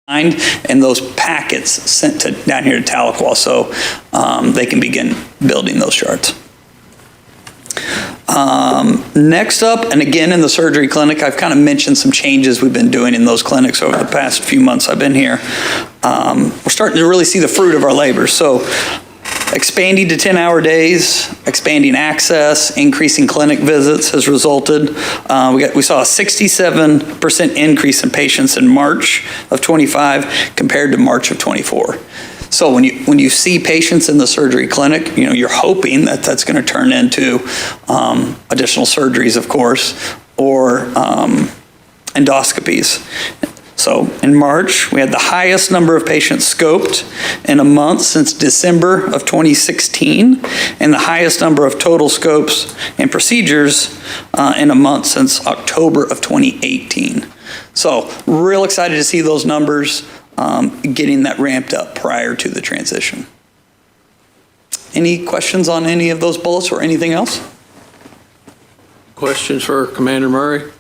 and those packets sent down here to Tahlequah so they can begin building those charts. Next up, and again in the surgery clinic, I've kind of mentioned some changes we've been doing in those clinics over the past few months I've been here. We're starting to really see the fruit of our labor. So expanding to 10-hour days, expanding access, increasing clinic visits has resulted. We saw a 67% increase in patients in March of 25 compared to March of 24. So when you see patients in the surgery clinic, you're hoping that that's going to turn into additional surgeries, of course, or endoscopies. So in March, we had the highest number of patients scoped in a month since December of 2016, and the highest number of total scopes and procedures in a month since October of 2018. So real excited to see those numbers getting that ramped up prior to the transition. Any questions on any of those bullets or anything else? Questions for Commander Murray?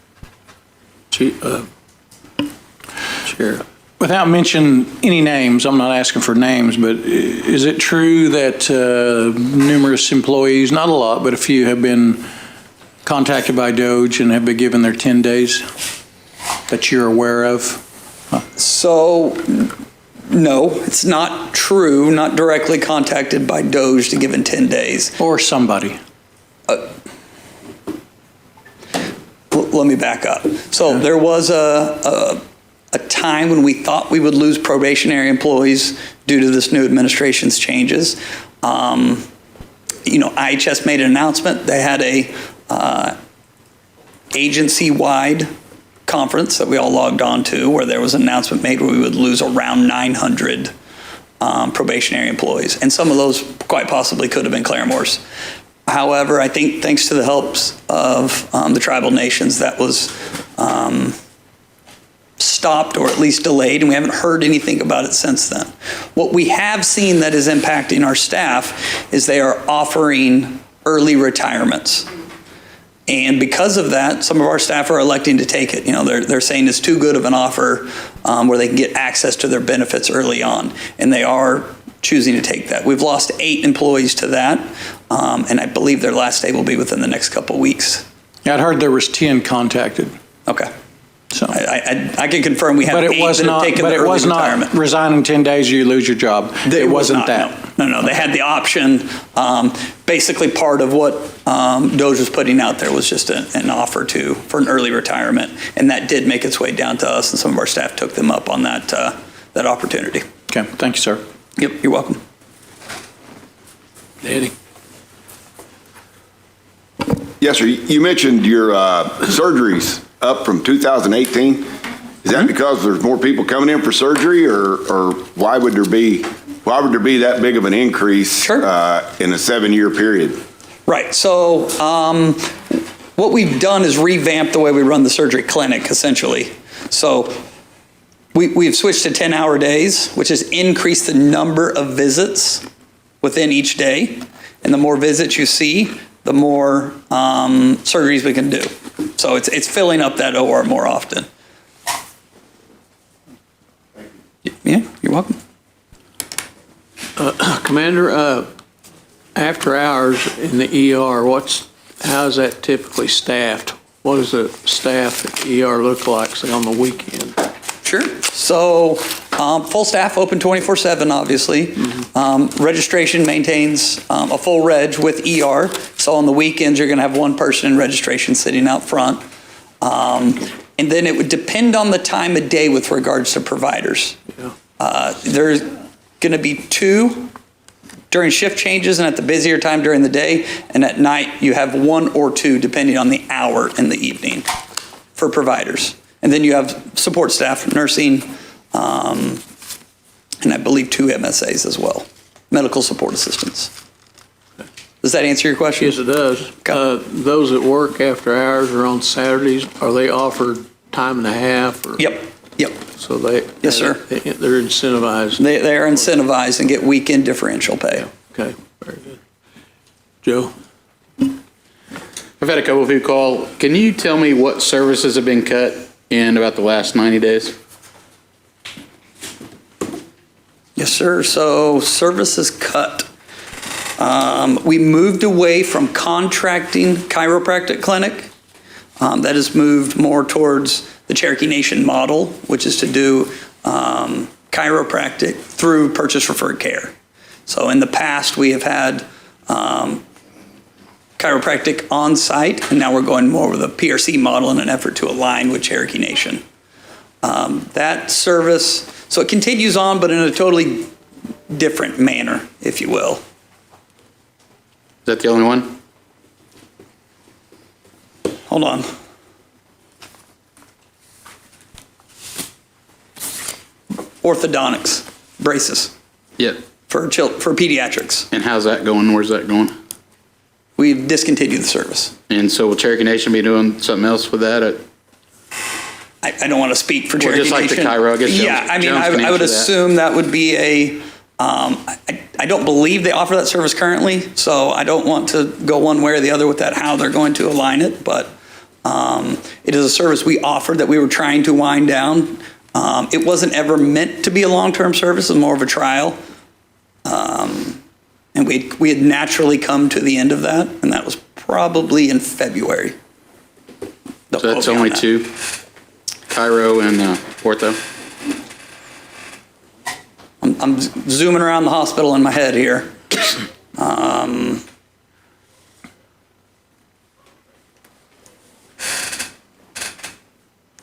Chair. Without mentioning any names, I'm not asking for names, but is it true that numerous employees, not a lot, but a few, have been contacted by DOJ and have been given their 10 days that you're aware of? So, no, it's not true, not directly contacted by DOJ to give in 10 days. Or somebody? Let me back up. So there was a time when we thought we would lose probationary employees due to this new administration's changes. IHS made an announcement. They had a agency-wide conference that we all logged on to where there was an announcement made where we would lose around 900 probationary employees. And some of those quite possibly could have been Claremore's. However, I think thanks to the helps of the tribal nations, that was stopped or at least delayed, and we haven't heard anything about it since then. What we have seen that is impacting our staff is they are offering early retirements. And because of that, some of our staff are electing to take it. They're saying it's too good of an offer where they can get access to their benefits early on, and they are choosing to take that. We've lost 8 employees to that, and I believe their last day will be within the next couple of weeks. Yeah, I'd heard there was 10 contacted. Okay. So I can confirm we have 8 that have taken the early retirement. Not resigning 10 days, you lose your job. It wasn't that. No. They had the option. Basically, part of what DOJ was putting out there was just an offer for an early retirement, and that did make its way down to us, and some of our staff took them up on that opportunity. Okay, thank you, sir. Yep, you're welcome. Danny? Yes, sir. You mentioned your surgeries up from 2018. Is that because there's more people coming in for surgery, or why would there be that big of an increase Sure. In a 7-year period? Right. So what we've done is revamp the way we run the surgery clinic, essentially. So we've switched to 10-hour days, which has increased the number of visits within each day. And the more visits you see, the more surgeries we can do. So it's filling up that OR more often. Yeah, you're welcome. Commander, after hours in the ER, how's that typically staffed? What does the staff at the ER look like, say, on the weekend? Sure. So full staff, open 24/7, obviously. Mm-hmm. Registration maintains a full reg with ER. So on the weekends, you're going to have one person in registration sitting out front. And then it would depend on the time of day with regards to providers. Yeah. There's going to be 2 during shift changes and at the busier time during the day. And at night, you have 1 or 2, depending on the hour in the evening for providers. And then you have support staff, nursing, and I believe 2 MSAs as well, medical support assistants. Does that answer your question? Yes, it does. Okay. Those that work after hours or on Saturdays, are they offered time and a half? Or? Yep. So they. Yes, sir. They're incentivized. They are incentivized and get weekend differential pay. Okay, very good. Joe? I've had a couple of you call. Can you tell me what services have been cut in about the last 90 days? Yes, sir. So services cut. We moved away from contracting chiropractic clinic. That has moved more towards the Cherokee Nation model, which is to do chiropractic through purchase referred care. So in the past, we have had chiropractic on site, and now we're going more with a PRC model in an effort to align with Cherokee Nation. That service, so it continues on, but in a totally different manner, if you will. Is that the only one? Hold on. Orthodontics, braces Yep. for pediatrics. And how's that going? Where's that going? We've discontinued the service. And so will Cherokee Nation be doing something else with that? I don't want to speak for Well, Cherokee just like the Nation. chiro, I guess Yeah, Jones- I mean, Jones I can would answer that. assume that would be I don't believe they offer that service currently, so I don't want to go one way or the other with that, how they're going to align it, but it is a service we offered that we were trying to wind down. It wasn't ever meant to be a long-term service, it was more of a trial. And we had naturally come to the end of that, and that was probably in February. Don't So that's quote me on only that. two? Chiro and ortho? I'm zooming around the hospital in my head here.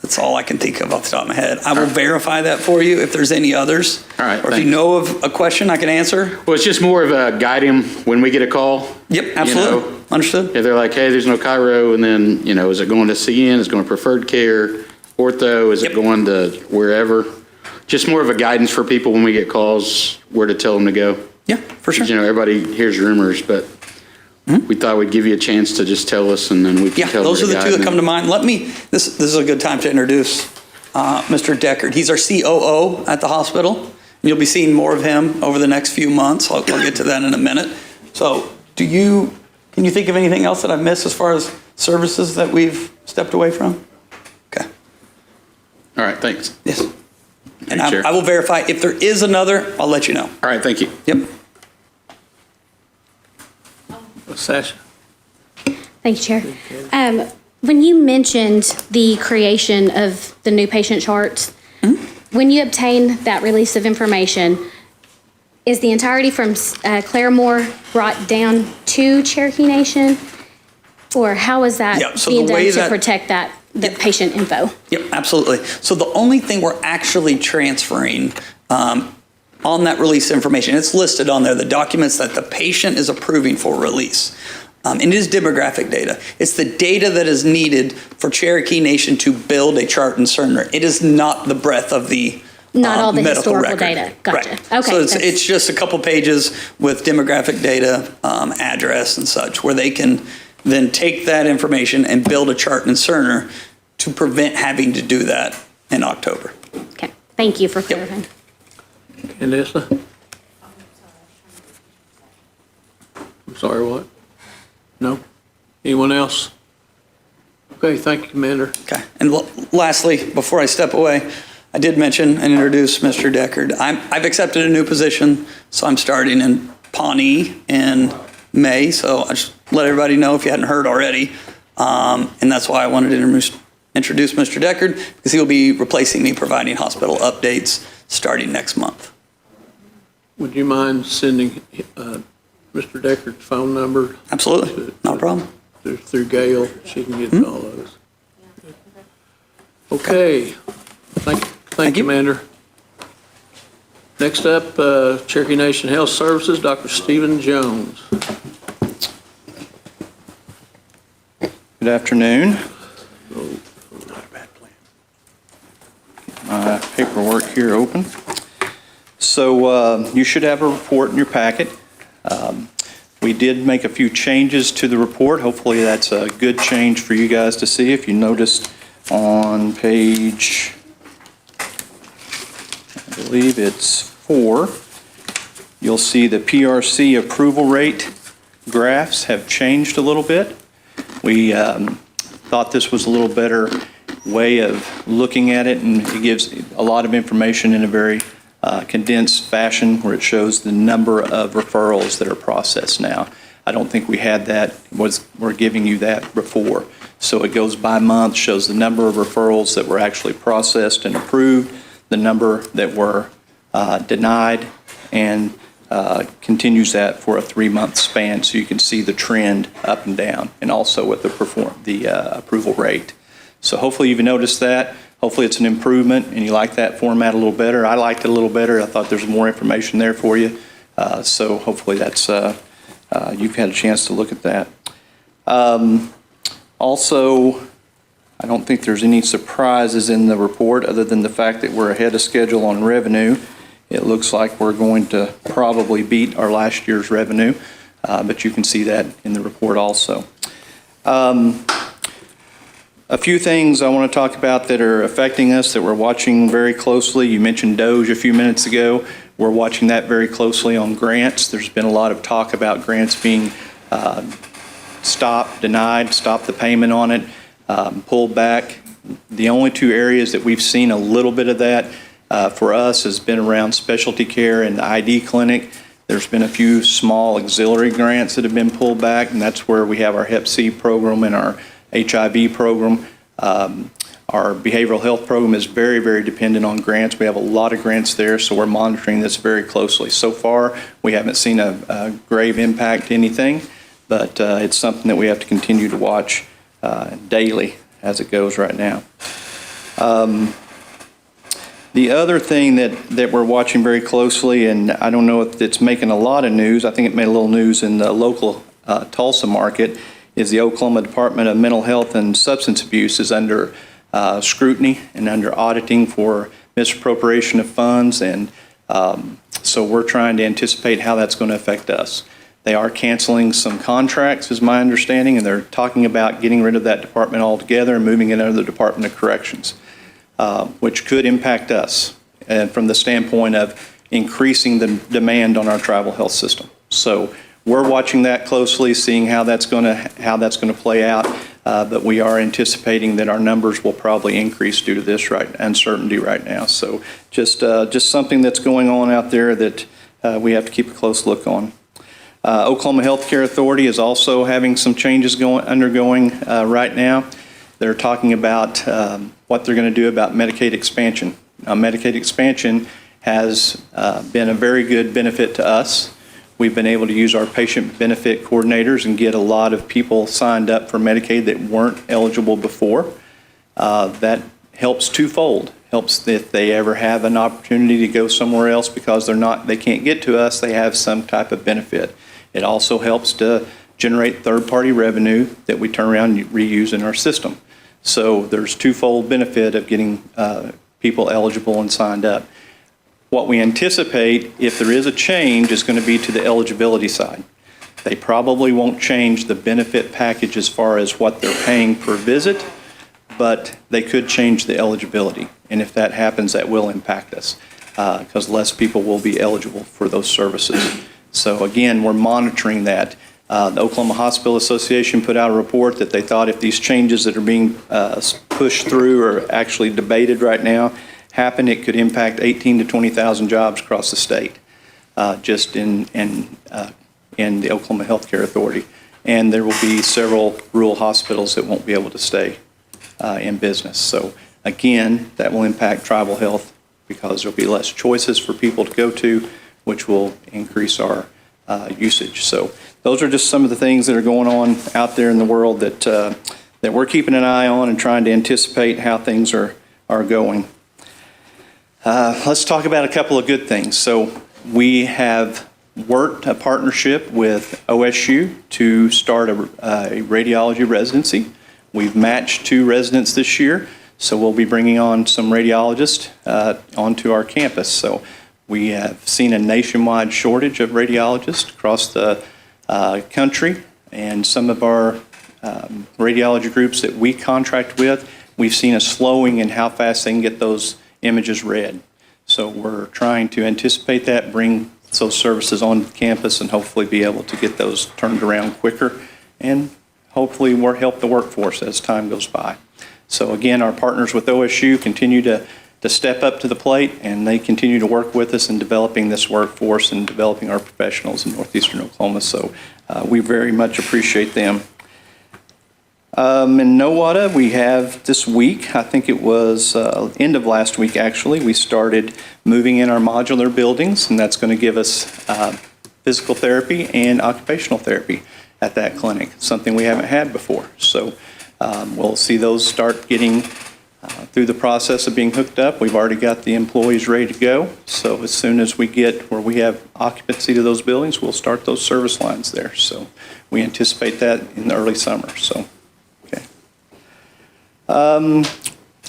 That's all I can think of off the top of my head. I will verify that for you if there's any others. All right, Or if thank you you. know of a question I can answer. Well, it's just more of a guide him when we get a call. Yep, absolutely. know, Understood? If they're like, hey, there's no chiro, and then, is it going to CN? Is it going to preferred care? Ortho? Is it Yep. going to wherever? Just more of a guidance for people when we get calls, where to tell them to go. Yeah, for sure. 'Cause, everybody hears rumors, but we thought we'd give you a chance to just tell us, and then we can Yeah, tell those are where the to two guide that come to them. mind. This is a good time to introduce Mr. Deckard. He's our COO at the hospital. And you'll be seeing more of him over the next few months. I'll get to that in a minute. So can you think of anything else that I've missed as far as services that we've stepped away from? Okay, All right, thanks. yes. And Thank you, Chair. I will verify. If there is another, I'll let you know. All right, thank you. Yep. Sasha? Thank you, Chair. When you mentioned the creation of the new patient charts, when you obtain that release of information, is the entirety from Claremore brought down to Cherokee Nation? Or how is that Yeah, so being the done way to that- protect the patient info? Yep, absolutely. So the only thing we're actually transferring on that release information, it's listed on there, the documents that the patient is approving for release. And it is demographic data. It's the data that is needed for Cherokee Nation to build a chart and Cerner. It is not the breadth of the Not all the medical historical record. data. Gotcha. Right. Okay, So that's- it's just a couple pages with demographic data, address and such, where they can then take that information and build a chart and Cerner to prevent having to do that in October. Okay, thank you for clarifying. Canessa? I'm sorry, what? No? Anyone else? Okay, thank you, Commander. Okay. And lastly, before I step away, I did mention and introduce Mr. Deckard. I've accepted a new position, so I'm starting in Pawnee in May. So I just let everybody know if you hadn't heard already. And that's why I wanted to introduce Mr. Deckard, because he will be replacing me, providing hospital updates starting next month. Would you mind sending Mr. Deckard's phone number Absolutely. Not a problem. through Gail? She can get all those. Okay. Thank you, you. Commander. Next up, Cherokee Nation Health Services, Dr. Stephen Jones. Good afternoon. Get my paperwork here open. So you should have a report in your packet. We did make a few changes to the report. Hopefully that's a good change for you guys to see. If you noticed on page, I believe it's 4, you'll see the PRC approval rate graphs have changed a little bit. We thought this was a little better way of looking at it, and it gives a lot of information in a very condensed fashion where it shows the number of referrals that are processed now. I don't think we had that, we're giving you that before. So it goes by month, shows the number of referrals that were actually processed and approved, the number that were denied, and continues that for a 3-month span, so you can see the trend up and down, and also with the approval rate. So hopefully you've noticed that. Hopefully it's an improvement, and you like that format a little better. I liked it a little better. I thought there's more information there for you. So hopefully that's you've had a chance to look at that. Also, I don't think there's any surprises in the report other than the fact that we're ahead of schedule on revenue. It looks like we're going to probably beat our last year's revenue, but you can see that in the report also. A few things I want to talk about that are affecting us that we're watching very closely. You mentioned DOGE a few minutes ago. We're watching that very closely on grants. There's been a lot of talk about grants being stopped, denied, stopped the payment on it, pulled back. The only two areas that we've seen a little bit of that for us has been around specialty care and the ID clinic. There's been a few small auxiliary grants that have been pulled back, and that's where we have our Hep C program and our HIV program. Our behavioral health program is very, very dependent on grants. We have a lot of grants there, so we're monitoring this very closely. So far, we haven't seen a grave impact to anything, but it's something that we have to continue to watch daily as it goes right now. The other thing that we're watching very closely, and I don't know if it's making a lot of news, I think it made a little news in the local Tulsa market, is the Oklahoma Department of Mental Health and Substance Abuse is under scrutiny and under auditing for misappropriation of funds, and so we're trying to anticipate how that's going to affect us. They are canceling some contracts, is my understanding, and they're talking about getting rid of that department altogether and moving it under the Department of Corrections, which could impact us from the standpoint of increasing the demand on our tribal health system. So we're watching that closely, seeing how that's going to play out, but we are anticipating that our numbers will probably increase due to this uncertainty right now. So just something that's going on out there that we have to keep a close look on. Oklahoma Healthcare Authority is also having some changes undergoing right now. They're talking about what they're going to do about Medicaid expansion. Now, Medicaid expansion has been a very good benefit to us. We've been able to use our patient benefit coordinators and get a lot of people signed up for Medicaid that weren't eligible before. That helps twofold. Helps if they ever have an opportunity to go somewhere else because they can't get to us, they have some type of benefit. It also helps to generate third-party revenue that we turn around and reuse in our system. So there's twofold benefit of getting people eligible and signed up. What we anticipate, if there is a change, is going to be to the eligibility side. They probably won't change the benefit package as far as what they're paying per visit, but they could change the eligibility. And if that happens, that will impact us because less people will be eligible for those services. So again, we're monitoring that. The Oklahoma Hospital Association put out a report that they thought if these changes that are being pushed through or actually debated right now happen, it could impact 18,000 to 20,000 jobs across the state, just in the Oklahoma Healthcare Authority. And there will be several rural hospitals that won't be able to stay in business. So again, that will impact tribal health because there'll be less choices for people to go to, which will increase our usage. So those are just some of the things that are going on out there in the world that we're keeping an eye on and trying to anticipate how things are going. Let's talk about a couple of good things. So we have worked a partnership with OSU to start a radiology residency. We've matched 2 residents this year, so we'll be bringing on some radiologists onto our campus. So we have seen a nationwide shortage of radiologists across the country, and some of our radiology groups that we contract with, we've seen a slowing in how fast they can get those images read. So we're trying to anticipate that, bring those services on campus, and hopefully be able to get those turned around quicker, and hopefully help the workforce as time goes by. So again, our partners with OSU continue to to step up to the plate, and they continue to work with us in developing this workforce and developing our professionals in northeastern Oklahoma. So we very much appreciate them. In Nowata, we have this week, I think it was end of last week actually, we started moving in our modular buildings, and that's going to give us physical therapy and occupational therapy at that clinic, something we haven't had before. So we'll see those start getting through the process of being hooked up. We've already got the employees ready to go. So as soon as we get where we have occupancy to those buildings, we'll start those service lines there. So we anticipate that in the early summer. So, okay.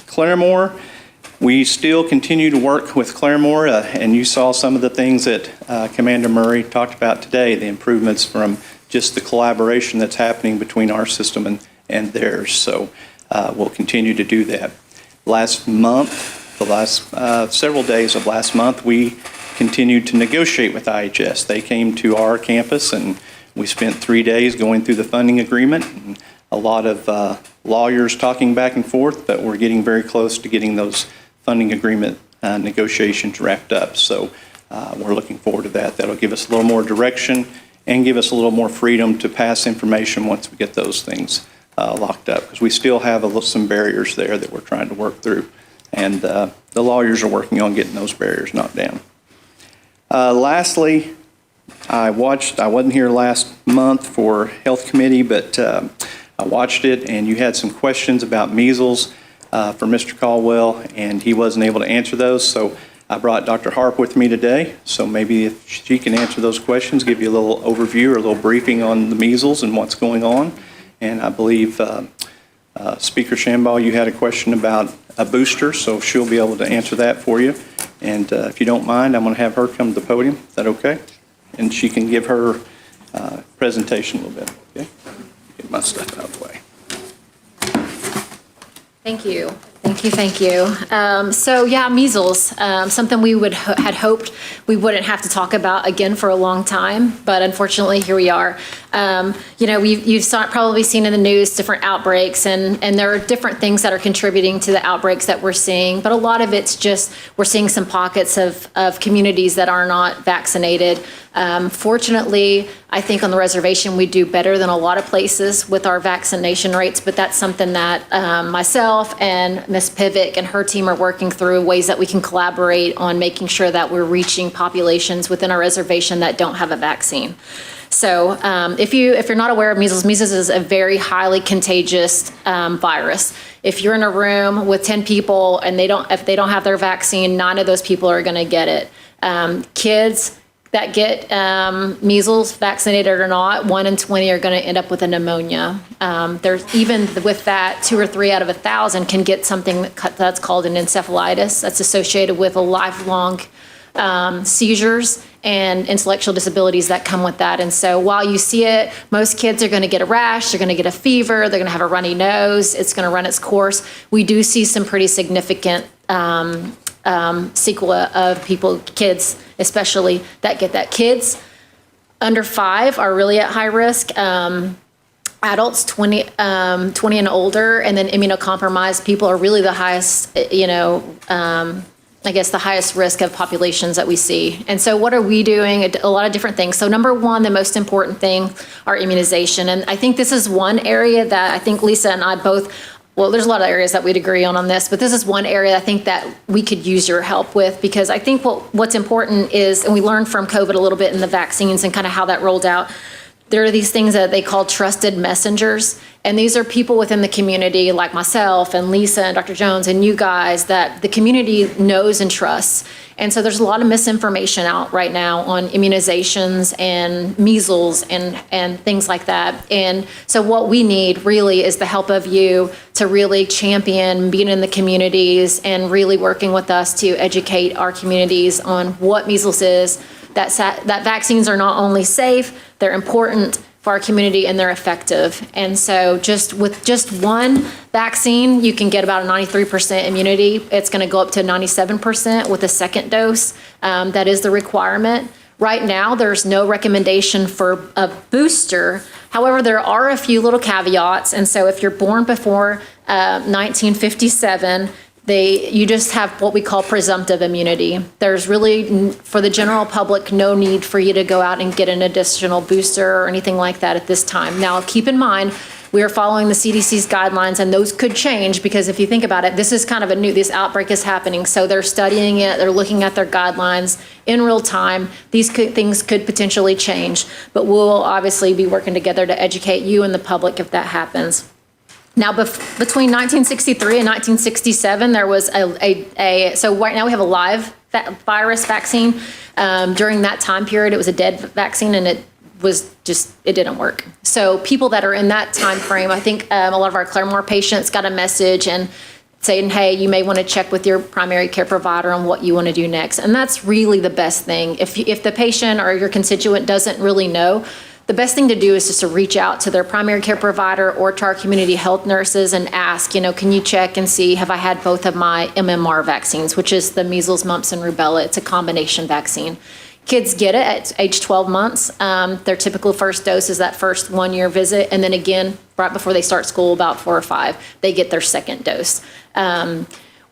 Claremore, we still continue to work with Claremore, and you saw some of the things that Commander Murray talked about today, the improvements from just the collaboration that's happening between our system and theirs. So we'll continue to do that. Last month, the last several days of last month, we continued to negotiate with IHS. They came to our campus, and we spent 3 days going through the funding agreement, and a lot of lawyers talking back and forth, but we're getting very close to getting those funding agreement negotiations wrapped up. So we're looking forward to that. That'll give us a little more direction and give us a little more freedom to pass information once we get those things locked up, because we still have some barriers there that we're trying to work through, and the lawyers are working on getting those barriers knocked down. Lastly, I wasn't here last month for Health Committee, but I watched it, and you had some questions about measles for Mr. Caldwell, and he wasn't able to answer those, so I brought Dr. Harp with me today, so maybe if she can answer those questions, give you a little overview or a little briefing on the measles and what's going on. And I believe Speaker Shambaugh, you had a question about a booster, so she'll be able to answer that for you. And if you don't mind, I'm going to have her come to the podium. Is that okay? And she can give her presentation a little bit. Okay? Get my stuff out of the way. Thank you. Thank you. So yeah, measles, something we had hoped we wouldn't have to talk about again for a long time, but unfortunately here we are. You've probably seen in the news different outbreaks, and there are different things that are contributing to the outbreaks that we're seeing, but a lot of it's just we're seeing some pockets of communities that are not vaccinated. Fortunately, I think on the reservation we do better than a lot of places with our vaccination rates, but that's something that myself and Ms. Pivick and her team are working through ways that we can collaborate on making sure that we're reaching populations within our reservation that don't have a vaccine. So if you're not aware of measles is a very highly contagious virus. If you're in a room with 10 people and if they don't have their vaccine, 9 of those people are going to get it. Kids that get measles, vaccinated or not, 1 in 20 are going to end up with a pneumonia. There's even with that, 2 or 3 out of 1,000 can get something that's called an encephalitis. That's associated with a lifelong seizures and intellectual disabilities that come with that. And so while you see it, most kids are going to get a rash, they're going to get a fever, they're going to have a runny nose, it's going to run its course. We do see some pretty significant sequela of kids especially, that get that. Kids under 5 are really at high risk. Adults 20 and older, and then immunocompromised people are really the highest, the highest risk of populations that we see. And so what are we doing? A lot of different things. So number one, the most important thing, our immunization. And I think this is one area that I think Lisa and I both, well, there's a lot of areas that we'd agree on this, but this is one area I think that we could use your help with, because I think what's important is, and we learned from COVID a little bit in the vaccines and kind of how that rolled out, there are these things that they call trusted messengers. And these are people within the community like myself and Lisa and Dr. Jones and you guys that the community knows and trusts. And so there's a lot of misinformation out right now on immunizations and measles and things like that. And so what we need really is the help of you to really champion being in the communities and really working with us to educate our communities on what measles is, that vaccines are not only safe, they're important for our community and they're effective. And so with just one vaccine, you can get about a 93% immunity. It's going to go up to 97% with a second dose. That is the requirement. Right now, there's no recommendation for a booster. However, there are a few little caveats. And so if you're born before 1957, you just have what we call presumptive immunity. There's really, for the general public, no need for you to go out and get an additional booster or anything like that at this time. Now, keep in mind, we are following the CDC's guidelines, and those could change because if you think about it, this is kind of this outbreak is happening. So they're studying it, they're looking at their guidelines in real time. These things could potentially change, but we'll obviously be working together to educate you and the public if that happens. Now, between 1963 and 1967, there was so right now we have a live virus vaccine. During that time period, it was a dead vaccine, and it didn't work. So people that are in that time frame, I think a lot of our Claremore patients got a message and saying, hey, you may want to check with your primary care provider on what you want to do next. And that's really the best thing. If the patient or your constituent doesn't really know, the best thing to do is just to reach out to their primary care provider or to our community health nurses and ask, can you check and see, have I had both of my MMR vaccines, which is the measles, mumps, and rubella. It's a combination vaccine. Kids get it at age 12 months. Their typical first dose is that first 1 year visit. And then again, right before they start school, about 4 or 5, they get their second dose.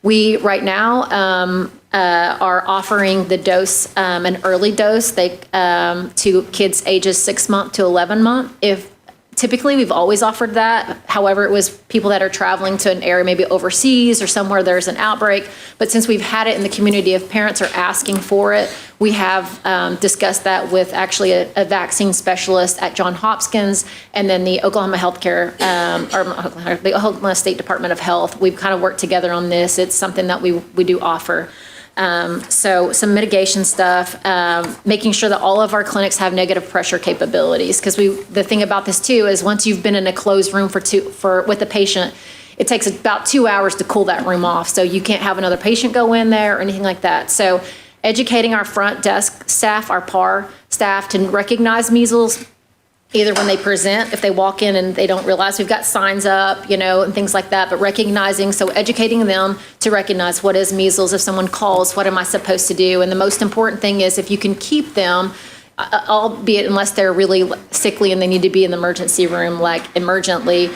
We right now are offering the dose, an early dose, to kids ages 6 months to 11 months. Typically, we've always offered that. However, it was people that are traveling to an area, maybe overseas or somewhere there's an outbreak. But since we've had it in the community, if parents are asking for it, we have discussed that with actually a vaccine specialist at Johns Hopkins and then the Oklahoma the Oklahoma State Department of Health. We've kind of worked together on this. It's something that we do offer. So some mitigation stuff, making sure that all of our clinics have negative pressure capabilities. Because the thing about this too is once you've been in a closed room with a patient, it takes about 2 hours to cool that room off. So you can't have another patient go in there or anything like that. So educating our front desk staff, our PAR staff, to recognize measles, either when they present, if they walk in and they don't realize we've got signs up, and things like that, but educating them to recognize what is measles. If someone calls, what am I supposed to do? And the most important thing is if you can keep them, albeit unless they're really sickly and they need to be in the emergency room, like emergently,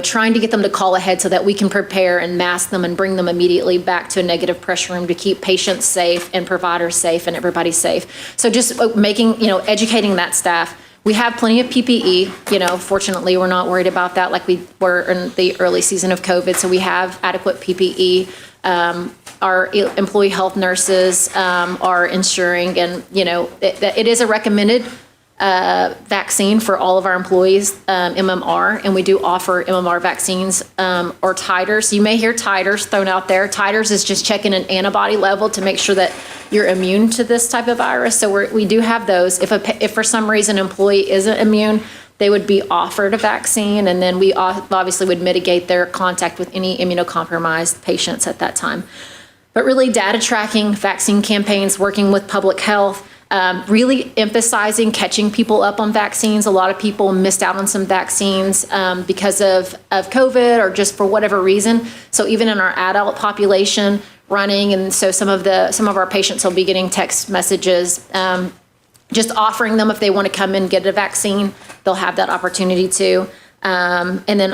trying to get them to call ahead so that we can prepare and mask them and bring them immediately back to a negative pressure room to keep patients safe and providers safe and everybody safe. So just educating that staff. We have plenty of PPE. Fortunately, we're not worried about that like we were in the early season of COVID. So we have adequate PPE. Our employee health nurses are ensuring, and it is a recommended vaccine for all of our employees, MMR, and we do offer MMR vaccines or titers. You may hear titers thrown out there. Titers is just checking an antibody level to make sure that you're immune to this type of virus. So we do have those. If for some reason an employee isn't immune, they would be offered a vaccine, and then we obviously would mitigate their contact with any immunocompromised patients at that time. But really data tracking, vaccine campaigns, working with public health, really emphasizing catching people up on vaccines. A lot of people missed out on some vaccines because of COVID or just for whatever reason. So even in our adult population running, and so some of our patients will be getting text messages, just offering them if they want to come in and get a vaccine, they'll have that opportunity to. And then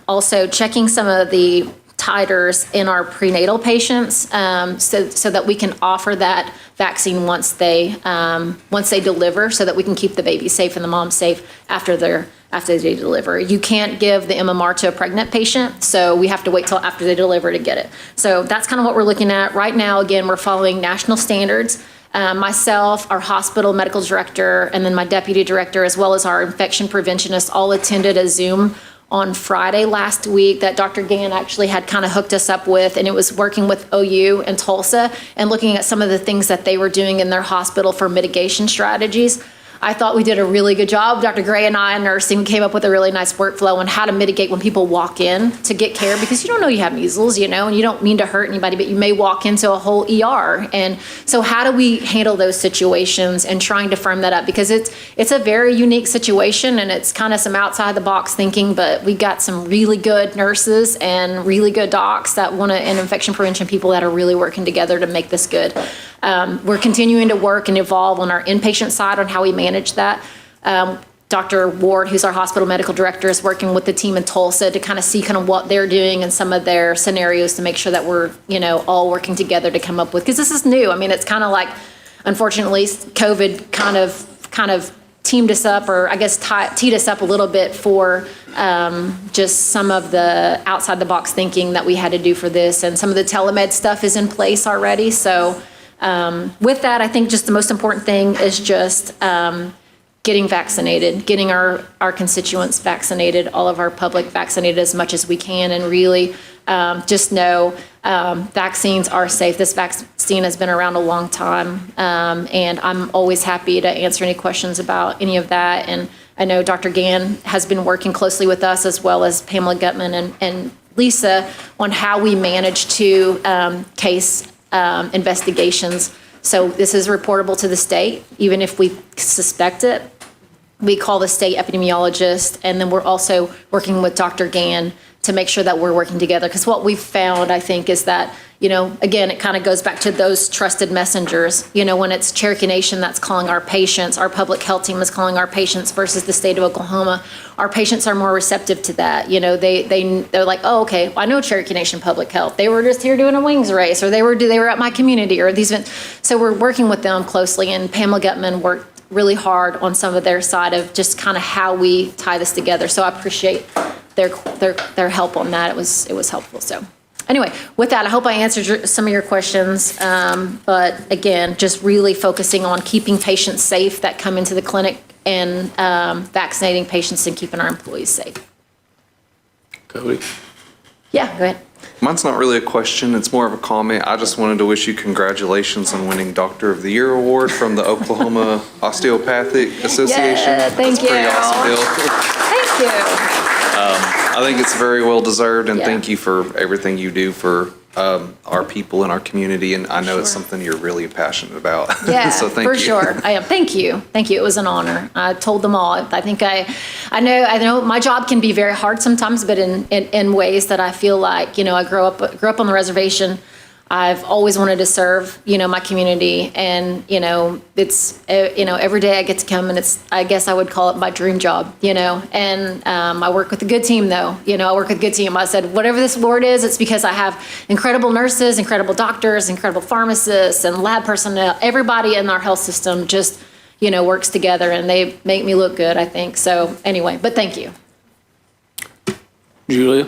also checking some of the titers in our prenatal patients, so that we can offer that vaccine once they deliver, so that we can keep the baby safe and the mom safe after they deliver. You can't give the MMR to a pregnant patient, so we have to wait till after they deliver to get it. So that's kind of what we're looking at right now. Again, we're following national standards. Myself, our hospital medical director, and then my deputy director, as well as our infection preventionist, all attended a Zoom on Friday last week that Dr. Gann actually had kind of hooked us up with, and it was working with OU and Tulsa and looking at some of the things that they were doing in their hospital for mitigation strategies. I thought we did a really good job. Dr. Gray and I in nursing came up with a really nice workflow on how to mitigate when people walk in to get care, because you don't know you have measles, and you don't mean to hurt anybody, but you may walk into a whole ER. And so how do we handle those situations and trying to firm that up? Because it's a very unique situation, and it's kind of some outside the box thinking, but we got some really good nurses and really good docs and infection prevention people that are really working together to make this good. We're continuing to work and evolve on our inpatient side on how we manage that. Dr. Ward, who's our hospital medical director, is working with the team in Tulsa to kind of see kind of what they're doing and some of their scenarios to make sure that we're, all working together to come up with, because this is new. I mean, it's kind of like, unfortunately, COVID kind of teamed us up, or I guess teed us up a little bit for just some of the outside the box thinking that we had to do for this, and some of the telemed stuff is in place already. So with that, I think just the most important thing is just getting vaccinated, getting our constituents vaccinated, all of our public vaccinated as much as we can, and really just know vaccines are safe. This vaccine has been around a long time, and I'm always happy to answer any questions about any of that. And I know Dr. Gann has been working closely with us, as well as Pamela Gutman and Lisa, on how we manage to case investigations. So this is reportable to the state, even if we suspect it. We call the state epidemiologist, and then we're also working with Dr. Gann to make sure that we're working together. Because what we've found, I think, is that, again, it kind of goes back to those trusted messengers. When it's Cherokee Nation that's calling our patients, our public health team is calling our patients versus the state of Oklahoma, our patients are more receptive to that. They're like, oh, okay, I know Cherokee Nation Public Health. They were just here doing a wings race, or they were at my community, or these events. So we're working with them closely, and Pamela Gutman worked really hard on some of their side of just kind of how we tie this together. So I appreciate their help on that. It was helpful. So anyway, with that, I hope I answered some of your questions. But again, just really focusing on keeping patients safe that come into the clinic, and vaccinating patients and keeping our employees safe. Cody? Yeah, go ahead. Mine's not really a question, it's more of a comment. I just wanted to wish you congratulations on winning Doctor of the Year award from the Oklahoma Osteopathic Association. Yeah, thank you. That's a pretty awesome deal. Thank you. I think it's very well deserved, and Yeah. thank you for everything you do for our people in our community, and I know it's something you're really passionate about. Yeah, So thank for you. sure. I am. Thank you. Thank you. It was an honor. I told them all. I think I know my job can be very hard sometimes, but in ways that I feel like, I grew up on the reservation. I've always wanted to serve, my community, and, it's, every day I get to come, and I guess I would call it my dream job, and I work with a good team though, I work with a good team. I said, whatever this award is, it's because I have incredible nurses, incredible doctors, incredible pharmacists, and lab personnel. Everybody in our health system just, works together, and they make me look good, I think. So anyway, but thank you. Julia?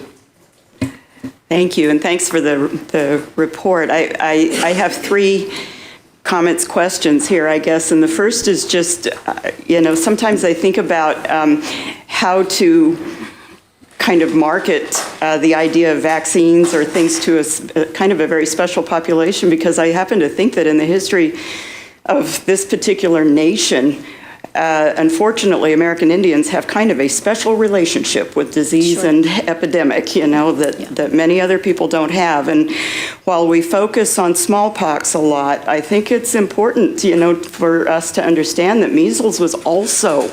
Thank you, and thanks for the report. I have three comments, questions here, I guess, and the first is just, sometimes I think about how to kind of market the idea of vaccines or things to a kind of a very special population, because I happen to think that in the history of this particular nation, unfortunately, American Indians have kind of a special relationship with disease and epidemic, that many other people don't have. And while we focus on smallpox a lot, I think it's important, for us to understand that measles was also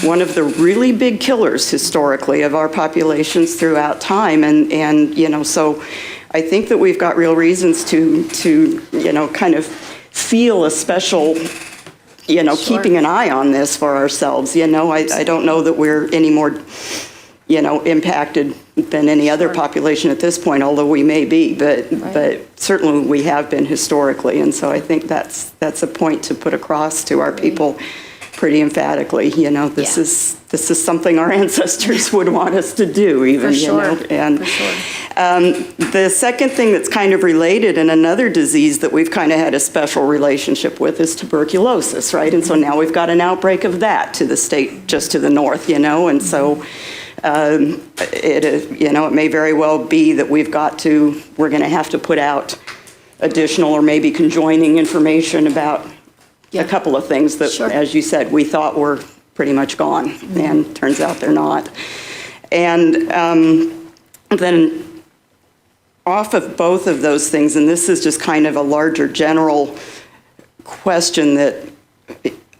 one of the really big killers historically of our populations throughout time. And so I think that we've got real reasons to kind of feel a special keeping an eye on this for ourselves. I don't know that we're any more, impacted than any other population at this point, although we may be, but certainly we have been historically. And so I think that's a point to put across to our people pretty emphatically. This is something our ancestors would want us to do, even. For sure. And for sure. The second thing that's kind of related, and another disease that we've kind of had a special relationship with, is tuberculosis, right? And so now we've got an outbreak of that to the state just to the north, and so it may very well be that we're going to have to put out additional or maybe conjoining information about a couple of things that, as you said, we thought were pretty much gone, and turns out they're not. And then off of both of those things, and this is just kind of a larger general question that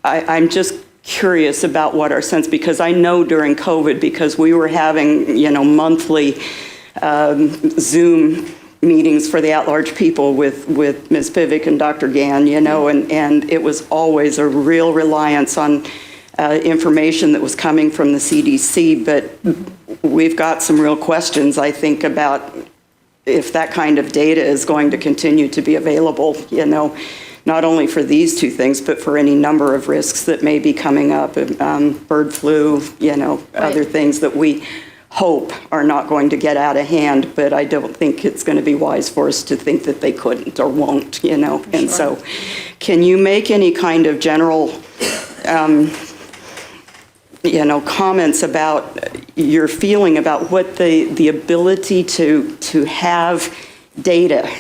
I'm just curious about what our sense, because I know during COVID, because we were having, monthly Zoom meetings for the at-large people with Ms. Pivick and Dr. Gann, and it was always a real reliance on information that was coming from the CDC, but we've got some real questions, I think, about if that kind of data is going to continue to be available, not only for these two things, but for any number of risks that may be coming up, bird flu, other things that we hope are not going to get out of hand, but I don't think it's going to be wise for us to think that they couldn't or won't, And so can you make any kind of general, comments about your feeling about what the ability to have data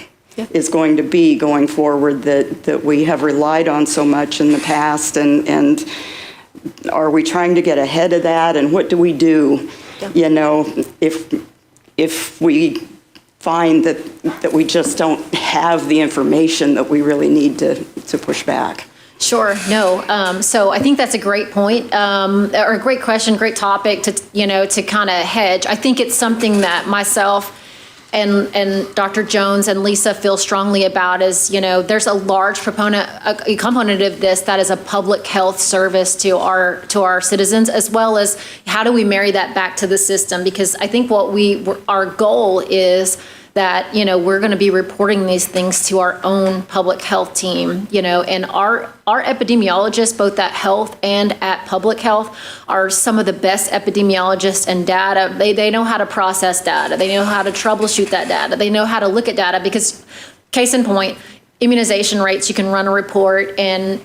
is going to be going forward that we have relied on so much in the past, and are we trying to get ahead of that, and what do we do, if we find that we just don't have the information that we really need to push back? Sure. No. So I think that's a great point, or a great question, great topic to kind of hedge. I think it's something that myself and Dr. Jones and Lisa feel strongly about is, there's a large a component of this that is a public health service to our citizens, as well as how do we marry that back to the system? Because I think our goal is that, we're going to be reporting these things to our own public health team, and our epidemiologists, both at health and at public health, are some of the best epidemiologists and data. They know how to process data. They know how to troubleshoot that data. They know how to look at data because, case in point, immunization rates, you can run a report and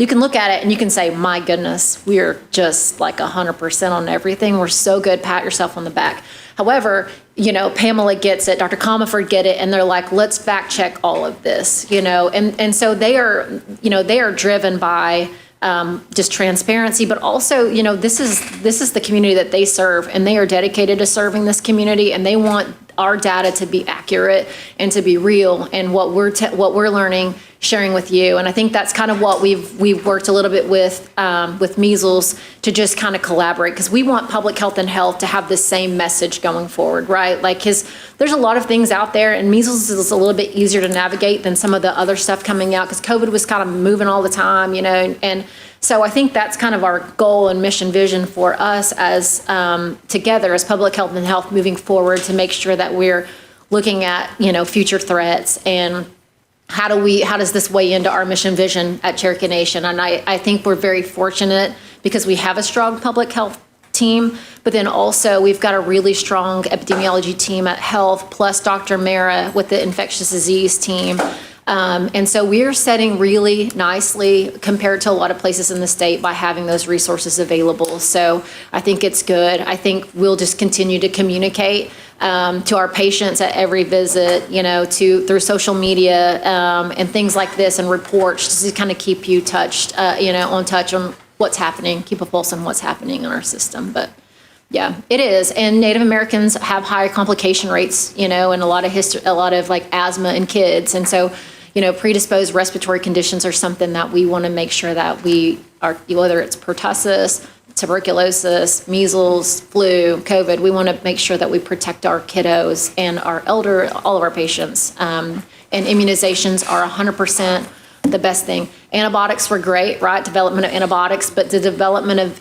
you can look at it and you can say, my goodness, we're just like 100% on everything. We're so good, pat yourself on the back. However, Pamela gets it, Dr. Comerford get it, and they're like, let's fact check all of this, and so they are driven by just transparency, but also, this is the community that they serve, and they are dedicated to serving this community, and they want our data to be accurate and to be real, and what we're learning, sharing with you. And I think that's kind of what we've worked a little bit with measles to just kind of collaborate, because we want public health and health to have the same message going forward, right? Like, there's a lot of things out there, and measles is a little bit easier to navigate than some of the other stuff coming out, because COVID was kind of moving all the time, and so I think that's kind of our goal and mission vision for us as together as public health and health moving forward, to make sure that we're looking at, future threats and how does this weigh into our mission vision at Cherokee Nation. And I think we're very fortunate because we have a strong public health team, but then also we've got a really strong epidemiology team at health, plus Dr. Mara with the infectious disease team. And so we're setting really nicely compared to a lot of places in the state by having those resources available. So I think it's good. I think we'll just continue to communicate to our patients at every visit, through social media and things like this, and reports, just to kind of keep you touched, on touch on what's happening, keep a pulse on what's happening in our system. But yeah, it is. And Native Americans have higher complication rates, and a lot of like asthma in kids. And so, predisposed respiratory conditions are something that we want to make sure that we are, whether it's pertussis, tuberculosis, measles, flu, COVID, we want to make sure that we protect our kiddos and our all of our patients. And immunizations are 100% the best thing. Antibiotics were great, right? Development of antibiotics, but the development of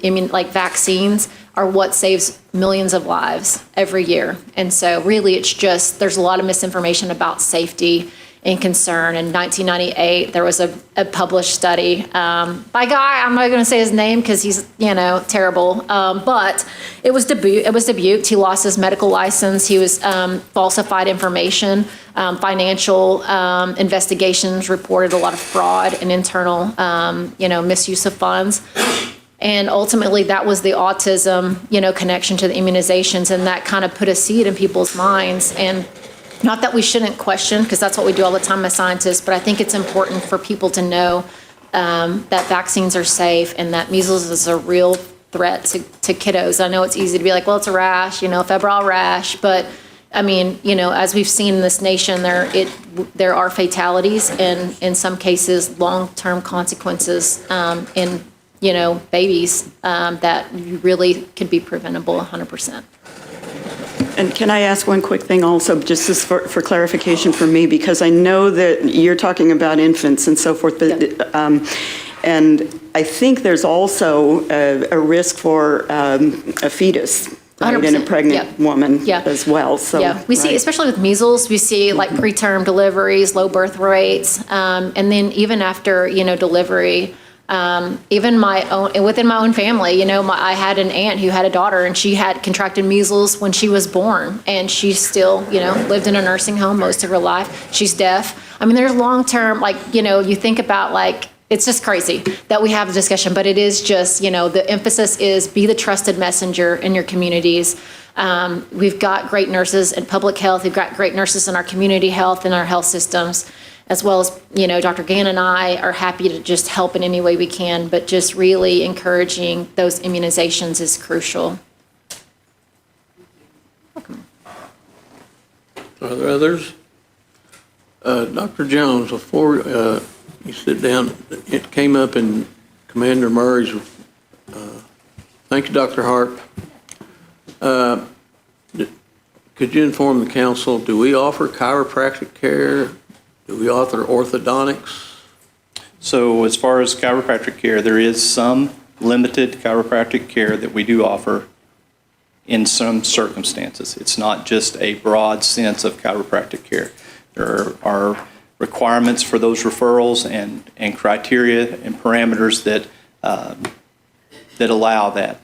vaccines are what saves millions of lives every year. And so really it's just, there's a lot of misinformation about safety and concern. In 1998, there was a published study by a guy, I'm not going to say his name because he's, terrible, but it was Dubuque. He lost his medical license. He was falsified information. Financial investigations reported a lot of fraud and internal, misuse of funds. And ultimately, that was the autism, connection to the immunizations, and that kind of put a seed in people's minds. And not that we shouldn't question, because that's what we do all the time as scientists, but I think it's important for people to know that vaccines are safe and that measles is a real threat to kiddos. I know it's easy to be like, well, it's a rash, febrile rash, but I mean, as we've seen in this nation, there are fatalities and in some cases long-term consequences in babies that really could be preventable 100%. And can I ask one quick thing also, just as for clarification for me, because I know that you're talking about infants and so forth, but And I think there's also a risk for a fetus, right, in a 100%, pregnant yeah. woman Yeah. as well, so. Yeah, we see, right. especially with measles, we see like preterm deliveries, low birth rates, and then even after, delivery, even within my own family, I had an aunt who had a daughter and she had contracted measles when she was born, and she still, lived in a nursing home most of her life. She's deaf. I mean, there's long-term, you think about it's just crazy that we have a discussion, but it is just, the emphasis is be the trusted messenger in your communities. We've got great nurses in public health. We've got great nurses in our community health and our health systems, as well as, Dr. Gann and I are happy to just help in any way we can, but just really encouraging those immunizations is crucial. Are there others? Dr. Jones, before you sit down, it came up in Commander Murray's, thank you, Dr. Harp. Could you inform the council, do we offer chiropractic care? Do we offer orthodontics? So as far as chiropractic care, there is some limited chiropractic care that we do offer in some circumstances. It's not just a broad sense of chiropractic care. There are requirements for those referrals and criteria and parameters that allow that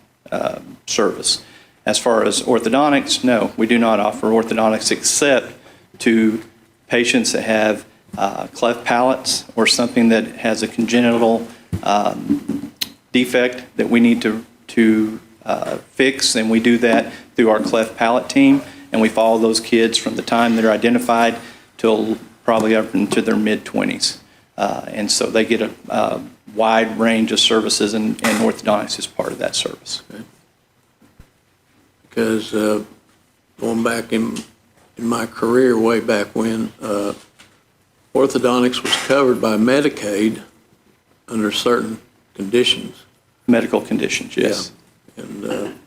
service. As far as orthodontics, no, we do not offer orthodontics except to patients that have cleft palates or something that has a congenital defect that we need to fix, and we do that through our cleft palate team, and we follow those kids from the time they're identified till probably up into their mid-20s. And so they get a wide range of services, and orthodontics is part of that service. Okay. Because going back in my career, way back when, orthodontics was covered by Medicaid under certain conditions. Medical conditions, yes. Yeah. And,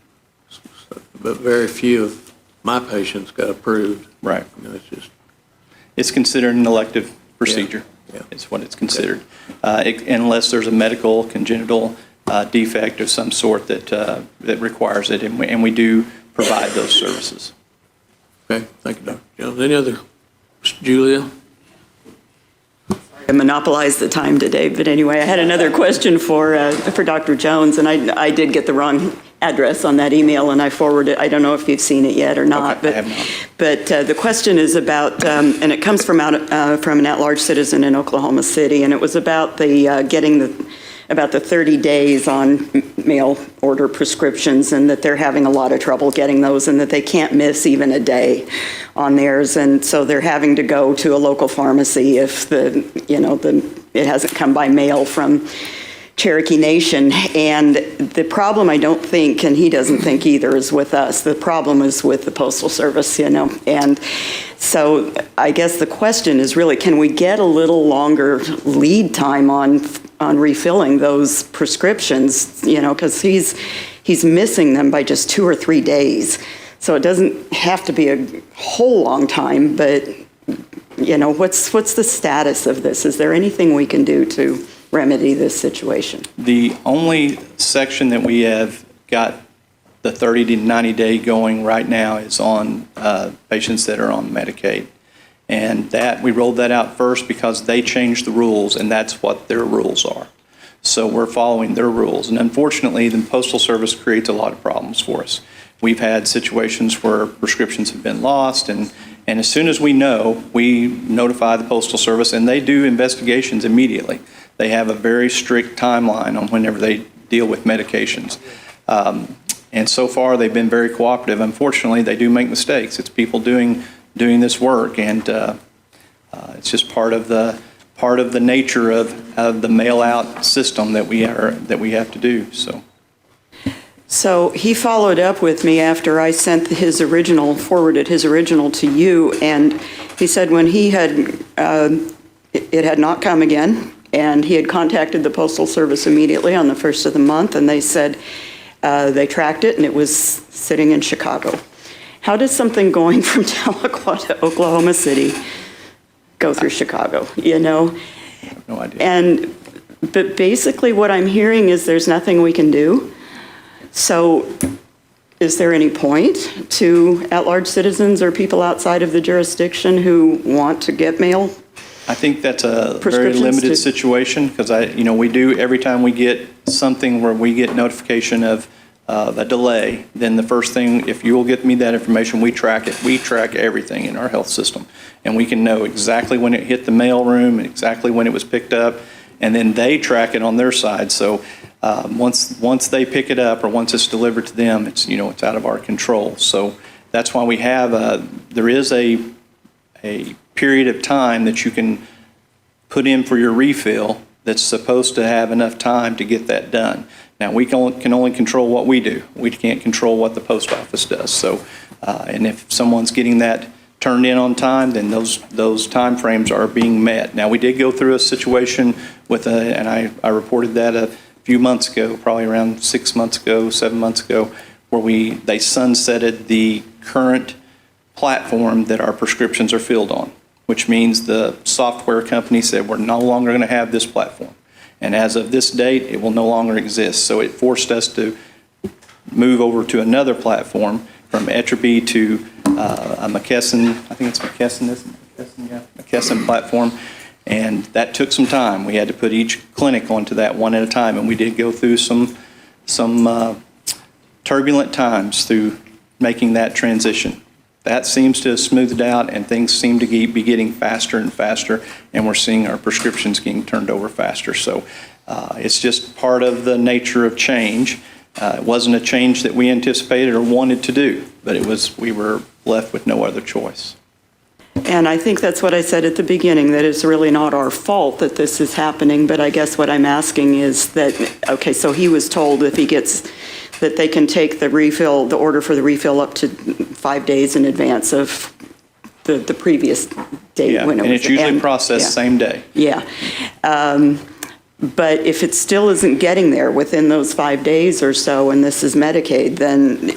but very few of my patients got approved. Right. It's just, It's considered an elective procedure. Yeah. It's what it's considered. Unless there's a medical congenital defect of some sort that requires it, and we do provide those services. okay, thank you, Dr. Jones. Any other? Julia? I monopolized the time today, but anyway, I had another question for Dr. Jones, and I did get the wrong address on that email, and I forwarded. I don't know if you've seen it yet or not. Okay, I have not. But the question is about, and it comes from an at-large citizen in Oklahoma City, and it was about about the 30 days on mail order prescriptions, and that they're having a lot of trouble getting those, and that they can't miss even a day on theirs, and so they're having to go to a local pharmacy if it hasn't come by mail from Cherokee Nation. And the problem, I don't think, and he doesn't think either, is with us. The problem is with the Postal Service, and so I guess the question is really, can we get a little longer lead time on refilling those prescriptions, because he's missing them by just 2 or 3 days. So it doesn't have to be a whole long time, but, what's the status of this? Is there anything we can do to remedy this situation? The only section that we have got the 30 to 90 day going right now is on patients that are on Medicaid. And that, we rolled that out first because they changed the rules, and that's what their rules are. So we're following their rules. And unfortunately, the Postal Service creates a lot of problems for us. We've had situations where prescriptions have been lost, and as soon as we know, we notify the Postal Service, and they do investigations immediately. They have a very strict timeline on whenever they deal with medications. And so far, they've been very cooperative. Unfortunately, they do make mistakes. It's people doing this work, and it's just part of the nature of the mail-out system that we have to do. So he followed up with me after I sent forwarded his original to you, and he said when it had not come again, and he had contacted the Postal Service immediately on the 1st of the month, and they said they tracked it, and it was sitting in Chicago. How does something going from Tahlequah to Oklahoma City go through Chicago, I have no idea. And but basically what I'm hearing is there's nothing we can do. So is there any point to at-large citizens or people outside of the jurisdiction who want to get mail? I think that's a very Prescriptions limited to- situation, because we do, every time we get something where we get notification of a delay, then the first thing, if you will get me that information, we track it. We track everything in our health system. And we can know exactly when it hit the mail room, and exactly when it was picked up, and then they track it on their side. So once they pick it up, or once it's delivered to them, it's out of our control. So that's why we have, there is a period of time that you can put in for your refill that's supposed to have enough time to get that done. Now, we can only control what we do. We can't control what the post office does. So, and if someone's getting that turned in on time, then those timeframes are being met. Now, we did go through a situation with and I reported that a few months ago, probably around 6 months ago, 7 months ago, where they sunsetted the current platform that our prescriptions are filled on, which means the software company said, we're no longer going to have this platform. And as of this date, it will no longer exist. So it forced us to move over to another platform, from Etrabie to a McKesson, I think it's McKesson, isn't it? McKesson, yeah, McKesson platform. And that took some time. We had to put each clinic onto that one at a time, and we did go through some turbulent times through making that transition. That seems to have smoothed out, and things seem to be getting faster and faster, and we're seeing our prescriptions getting turned over faster. So it's just part of the nature of change. It wasn't a change that we anticipated or wanted to do, but we were left with no other choice. And I think that's what I said at the beginning, that it's really not our fault that this is happening, but I guess what I'm asking is that, okay, so he was told if he gets, that they can take the refill, the order for the refill up to 5 days in advance of the previous date. Yeah, when it and was. it's usually And- processed yeah. same day. Yeah. But if it still isn't getting there within those 5 days or so, and this is Medicaid, then,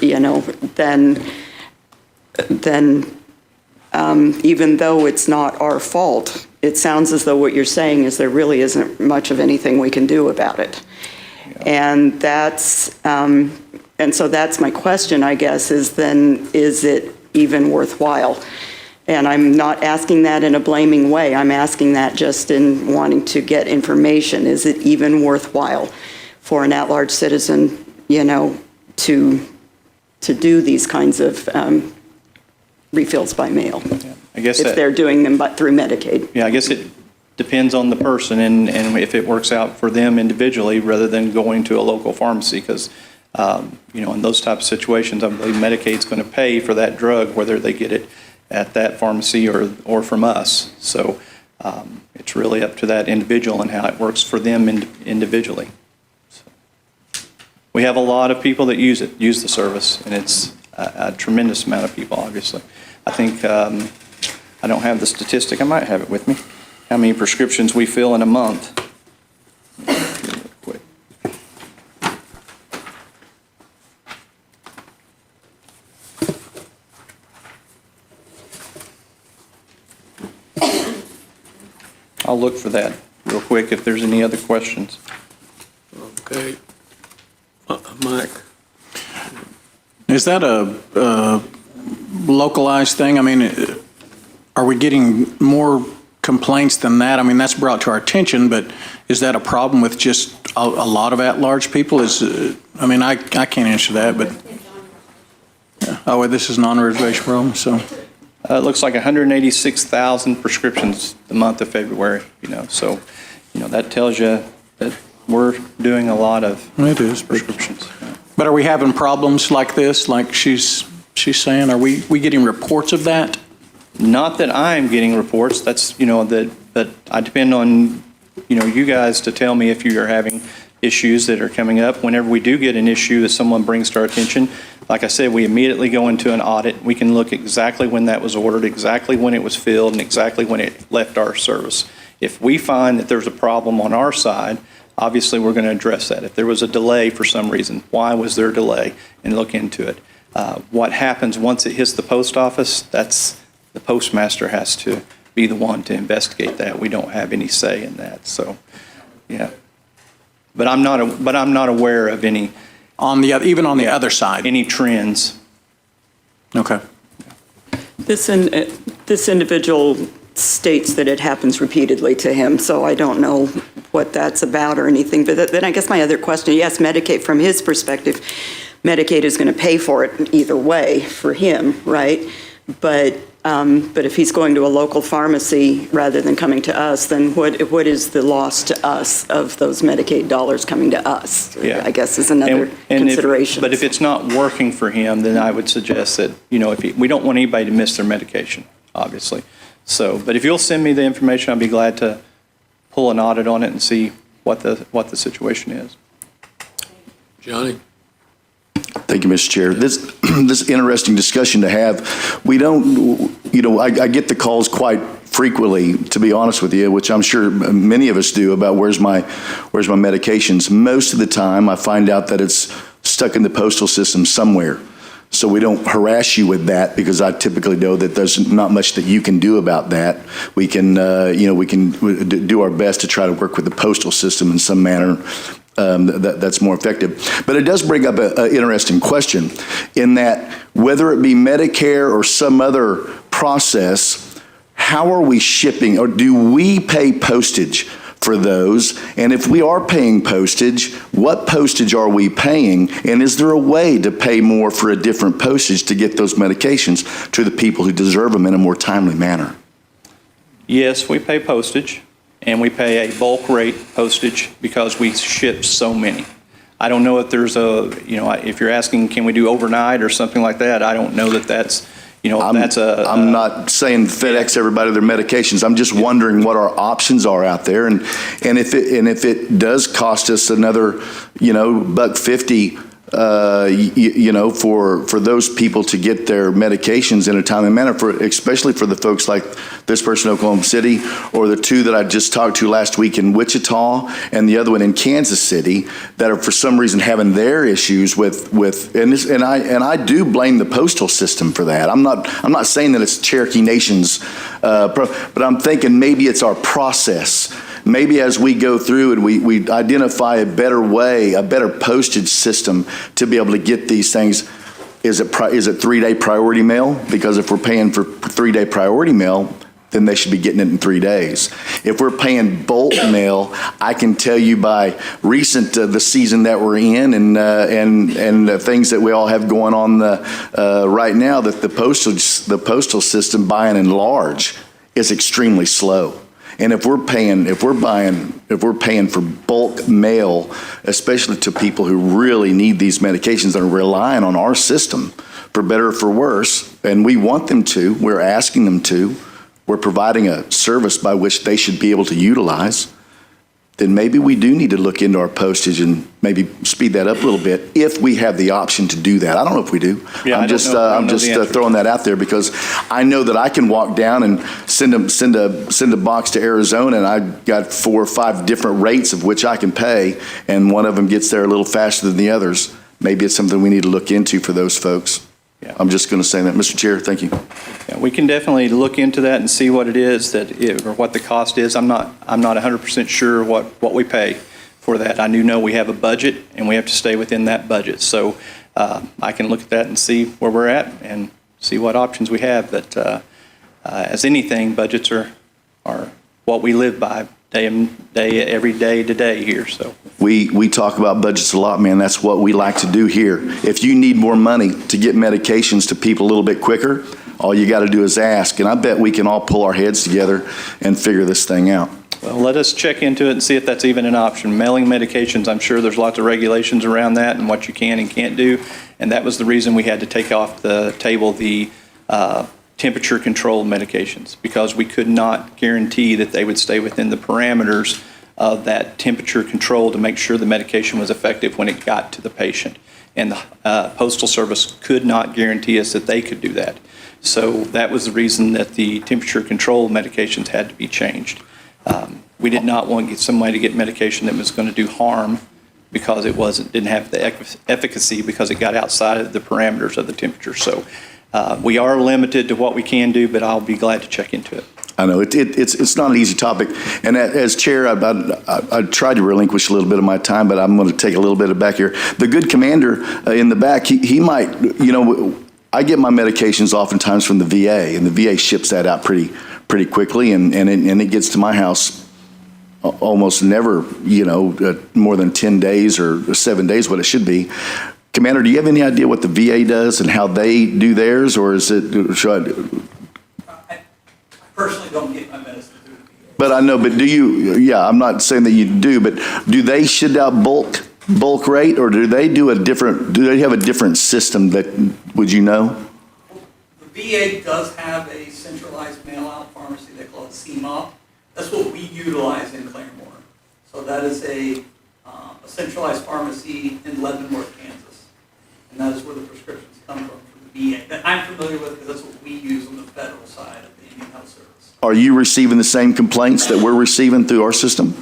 even though it's not our fault, it sounds as though what you're saying is there really isn't much of anything we can do about it. And so that's my question, I guess, is then, is it even worthwhile? And I'm not asking that in a blaming way. I'm asking that just in wanting to get information. Is it even worthwhile for an at-large citizen, to do these kinds of refills by mail? I guess if they're doing them through Medicaid. Yeah, I guess it depends on the person and if it works out for them individually rather than going to a local pharmacy, because, in those types of situations, I believe Medicaid's going to pay for that drug, whether they get it at that pharmacy or from us. So it's really up to that individual and how it works for them individually. So, we have a lot of people that use the service, and it's a tremendous amount of people, obviously. I think, I don't have the statistic, I might have it with me, how many prescriptions we fill in a month. Real quick. I'll look for that real quick if there's any other questions. Okay. Mike? Is that a localized thing? I mean, are we getting more complaints than that? I mean, that's brought to our attention, but is that a problem with just a lot of at-large people? I can't answer that, but, oh, well, this is non-reservation problem, so. It looks like 186,000 prescriptions the month of February, so, that tells you that we're doing a lot of It is, but prescriptions. are we having problems like this, like she's saying? Are we getting reports of that? Not that I'm getting reports, that's, but I depend on, you guys to tell me if you are having issues that are coming up. Whenever we do get an issue that someone brings to our attention, like I said, we immediately go into an audit. We can look exactly when that was ordered, exactly when it was filled, and exactly when it left our service. If we find that there's a problem on our side, obviously we're going to address that. If there was a delay for some reason, why was there a delay, and look into it. What happens once it hits the post office, that's the postmaster has to be the one to investigate that. We don't have any say in that. So, yeah. But I'm not aware of any Even on the other side? trends. Okay. This individual states that it happens repeatedly to him, so I don't know what that's about or anything. But then I guess my other question, yes, Medicaid, from his perspective, Medicaid is going to pay for it either way for him, right? But if he's going to a local pharmacy rather than coming to us, then what is the loss to us of those Medicaid dollars coming to us? Yeah. I guess is another consideration. But if it's not working for him, then I would suggest that, we don't want anybody to miss their medication, obviously. So, but if you'll send me the information, I'd be glad to pull an audit on it and see what the situation is. Johnny? Thank you, Mr. Chair. This interesting discussion to have. We don't, I get the calls quite frequently, to be honest with you, which I'm sure many of us do, about where's my medications. Most of the time, I find out that it's stuck in the postal system somewhere. So we don't harass you with that, because I typically know that there's not much that you can do about that. We can, we can do our best to try to work with the postal system in some manner that's more effective. But it does bring up an interesting question, in that whether it be Medicare or some other process, how are we shipping, or do we pay postage for those? And if we are paying postage, what postage are we paying? And is there a way to pay more for a different postage to get those medications to the people who deserve them in a more timely manner? Yes, we pay postage, and we pay a bulk rate postage because we ship so many. I don't know if there's if you're asking, can we do overnight or something like that? I don't know that that's, I'm not saying FedEx everybody their medications. I'm just wondering what our options are out there, and if it does cost us another, $1.50, for those people to get their medications in a timely manner, especially for the folks like this person in Oklahoma City, or the two that I just talked to last week in Wichita, and the other one in Kansas City, that are for some reason having their issues with and I do blame the postal system for that. I'm not saying that it's Cherokee Nation's, but I'm thinking maybe it's our process. Maybe as we go through and we identify a better way, a better postage system to be able to get these things. Is it 3-day priority mail? Because if we're paying for 3-day priority mail, then they should be getting it in 3 days. If we're paying bulk mail, I can tell you by recent the season that we're in and the things that we all have going on right now, that the postal system, by and large, is extremely slow. And if we're paying for bulk mail, especially to people who really need these medications that are relying on our system, for better or for worse, and we want them to, we're asking them to, we're providing a service by which they should be able to utilize, then maybe we do need to look into our postage and maybe speed that up a little bit if we have the option to do that. I don't know if we do. Yeah, I'm just throwing that out there, because I know that I can walk down and send a box to Arizona, and I've got 4 or 5 different rates of which I can pay, and one of them gets there a little faster than the others. Maybe it's something we need to look into for those folks. Yeah. I'm just going to say that. Mr. Chair, thank you. Yeah, we can definitely look into that and see what it is or what the cost is. I'm not 100% sure what we pay for that. I do know we have a budget, and we have to stay within that budget. So I can look at that and see where we're at and see what options we have. But as anything, budgets are what we live by every day to day here. So we talk about budgets a lot, man. That's what we like to do here. If you need more money to get medications to people a little bit quicker, all you got to do is ask. And I bet we can all pull our heads together and figure this thing out. Well, let us check into it and see if that's even an option. Mailing medications, I'm sure there's lots of regulations around that and what you can and can't do. And that was the reason we had to take off the table the temperature-controlled medications, because we could not guarantee that they would stay within the parameters of that temperature control to make sure the medication was effective when it got to the patient. And the Postal Service could not guarantee us that they could do that. So that was the reason that the temperature-controlled medications had to be changed. We did not want to get somebody to get medication that was going to do harm because it didn't have the efficacy, because it got outside of the parameters of the temperature. So we are limited to what we can do, but I'll be glad to check into it. I know it's not an easy topic, and as chair, I tried to relinquish a little bit of my time, but I'm going to take a little bit of back here. The good commander in the back, he might, I get my medications oftentimes from the VA, and the VA ships that out pretty quickly, and it gets to my house almost never, more than 10 days or 7 days, what it should be. Commander, do you have any idea what the VA does and how they do theirs, or is it? I personally don't get my medicine through the VA. But I know, but do you, I'm not saying that you do, but do they ship out bulk rate, or do they have a different system that, would you know? The VA does have a centralized mail-out pharmacy, they call it CMOP. That's what we utilize in Claremore. So that is a centralized pharmacy in Leavenworth, Kansas. And that is where the prescriptions come from the VA, that I'm familiar with because that's what we use on the federal side of the Indian Health Service. Are you receiving the same complaints that we're receiving through our system?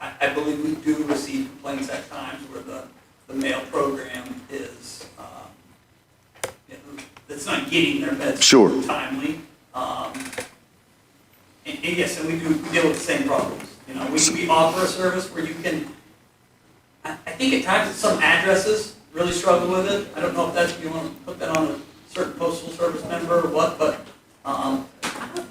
I believe we do receive complaints at times where the mail program is, it's not getting their meds Sure. timely. And yes, and we deal with the same problems. We offer a service where you can, I think at times some addresses really struggle with it. I don't know if you want to put that on a certain postal service member or what, but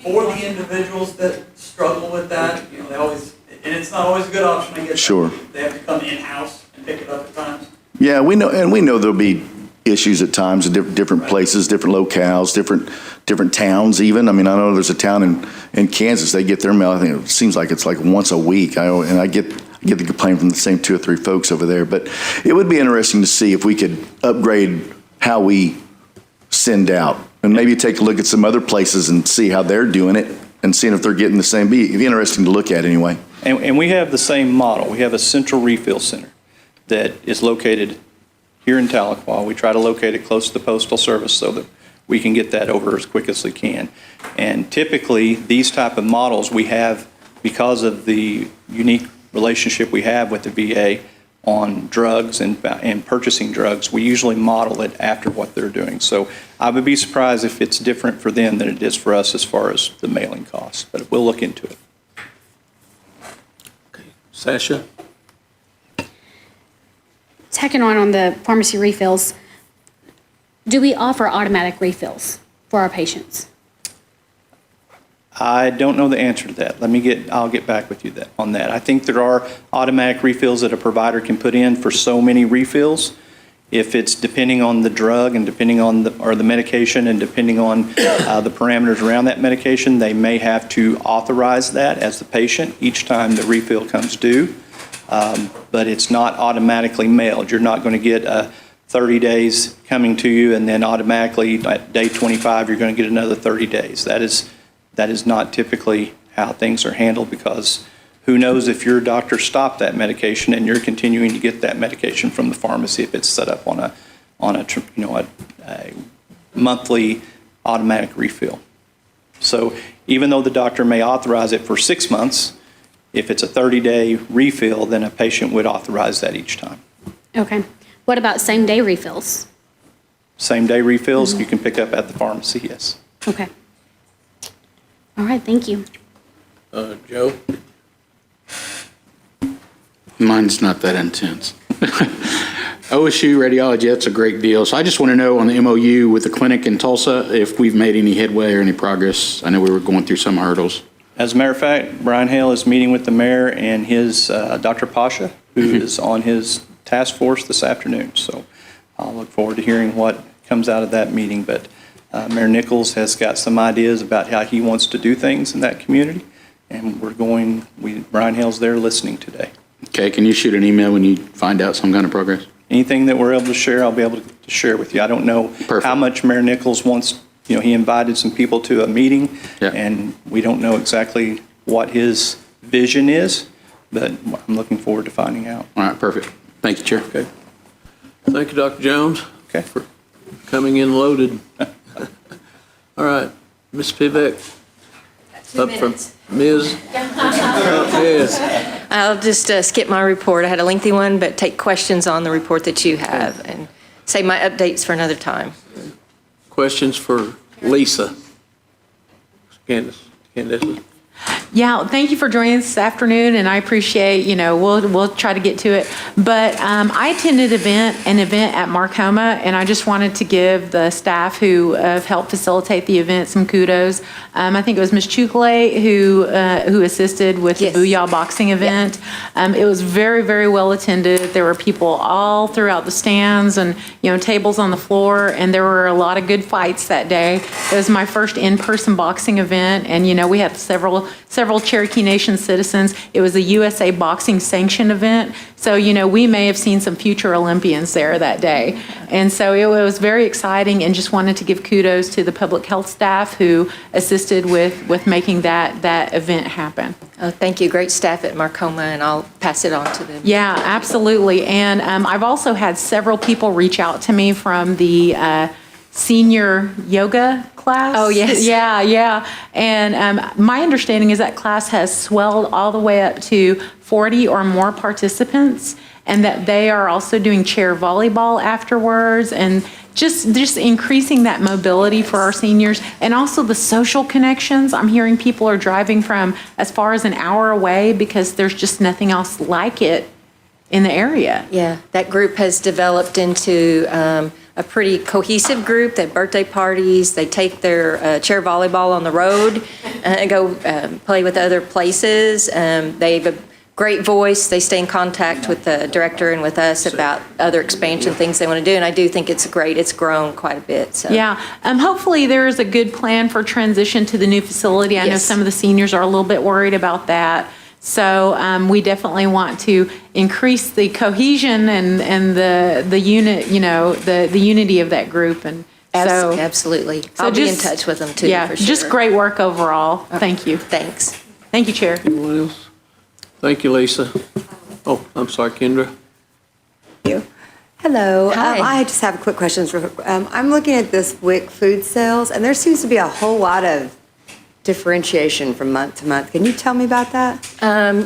for the individuals that struggle with that, they always, and it's not always a good option, I guess. Sure. They have to come in-house and pick it up at times. Yeah, we know there'll be issues at times at different places, different locales, different towns even. I mean, I know there's a town in Kansas, they get their mail, I think it seems like it's like once a week. I get the complaint from the same 2 or 3 folks over there. But it would be interesting to see if we could upgrade how we send out, and maybe take a look at some other places and see how they're doing it and seeing if they're getting the same. It'd be interesting to look at anyway. And we have the same model. We have a central refill center that is located here in Tahlequah. We try to locate it close to the Postal Service so that we can get that over as quick as we can. And typically, these type of models we have, because of the unique relationship we have with the VA on drugs and purchasing drugs, we usually model it after what they're doing. So I would be surprised if it's different for them than it is for us as far as the mailing costs, but we'll look into it. Okay. Sasha? Tacking on the pharmacy refills, do we offer automatic refills for our patients? I don't know the answer to that. I'll get back with you on that. I think there are automatic refills that a provider can put in for so many refills. If it's depending on the drug and depending on the medication and depending on the parameters around that medication, they may have to authorize that as the patient each time the refill comes due. But it's not automatically mailed. You're not going to get 30 days coming to you and then automatically at day 25 you're going to get another 30 days. That is not typically how things are handled, because who knows if your doctor stopped that medication and you're continuing to get that medication from the pharmacy if it's set up on a monthly automatic refill. So even though the doctor may authorize it for 6 months, if it's a 30-day refill, then a patient would authorize that each time. Okay. What about same-day refills? Same-day refills you can pick up at the pharmacy, yes. Okay. All right, thank you. Joe? Mine's not that intense. OSU radiology, that's a great deal. So I just want to know on the MOU with the clinic in Tulsa, if we've made any headway or any progress. I know we were going through some hurdles. As a matter of fact, Brian Hale is meeting with the mayor and his Dr. Pasha, who is on his task force this afternoon. So I'll look forward to hearing what comes out of that meeting. But Mayor Nichols has got some ideas about how he wants to do things in that community. And Brian Hale's there listening today. Okay, can you shoot an email when you find out some kind of progress? Anything that we're able to share, I'll be able to share with you. I don't know how much Mayor Nichols wants. He invited some people to a meeting, and we don't know exactly what his vision is, but I'm looking forward to finding out. All right, perfect. Thank you, Chair. Okay. Thank you, Dr. Jones. Okay. For coming in loaded. All right, Ms. Pivek. 2 minutes. Ms. Yes. I'll just skip my report. I had a lengthy one, but take questions on the report that you have and save my updates for another time. Questions for Lisa? Candace? Candace? Yeah, thank you for joining us this afternoon, and I appreciate, we'll try to get to it. But I attended an event at Marcoma, and I just wanted to give the staff who have helped facilitate the event some kudos. I think it was Ms. Chukle who assisted with the Yes. Booyah boxing event. It was very, very well attended. There were people all throughout the stands and, tables on the floor, and there were a lot of good fights that day. It was my first in-person boxing event, and, we had several Cherokee Nation citizens. It was a USA Boxing sanctioned event. So, we may have seen some future Olympians there that day. And so it was very exciting, and just wanted to give kudos to the public health staff who assisted with making that event happen. Oh, thank you. Great staff at Marcoma, and I'll pass it on to them. Yeah, absolutely. And I've also had several people reach out to me from the senior yoga class. Oh, yes. Yeah. And my understanding is that class has swelled all the way up to 40 or more participants, and that they are also doing chair volleyball afterwards, and just increasing that mobility for our seniors, and also the social connections. I'm hearing people are driving from as far as an hour away because there's just nothing else like it in the area. Yeah, that group has developed into a pretty cohesive group. They have birthday parties, they take their chair volleyball on the road and go play with other places. They have a great voice. They stay in contact with the director and with us about other expansion things they want to do. And I do think it's great. It's grown quite a bit. So. Yeah, hopefully there is a good plan for transition to the new facility. I know Yes. some of the seniors are a little bit worried about that. So we definitely want to increase the cohesion and the unit, the unity of that group. And so Absolutely. I'll be in touch with them too, Yeah, for sure. just great work overall. Thank you. Thanks. Thank you, Chair. Anyone else? Thank you, Lisa. Oh, I'm sorry, Kendra. Hello. Hi. I just have a quick question. I'm looking at this WIC food sales, and there seems to be a whole lot of differentiation from month to month. Can you tell me about that?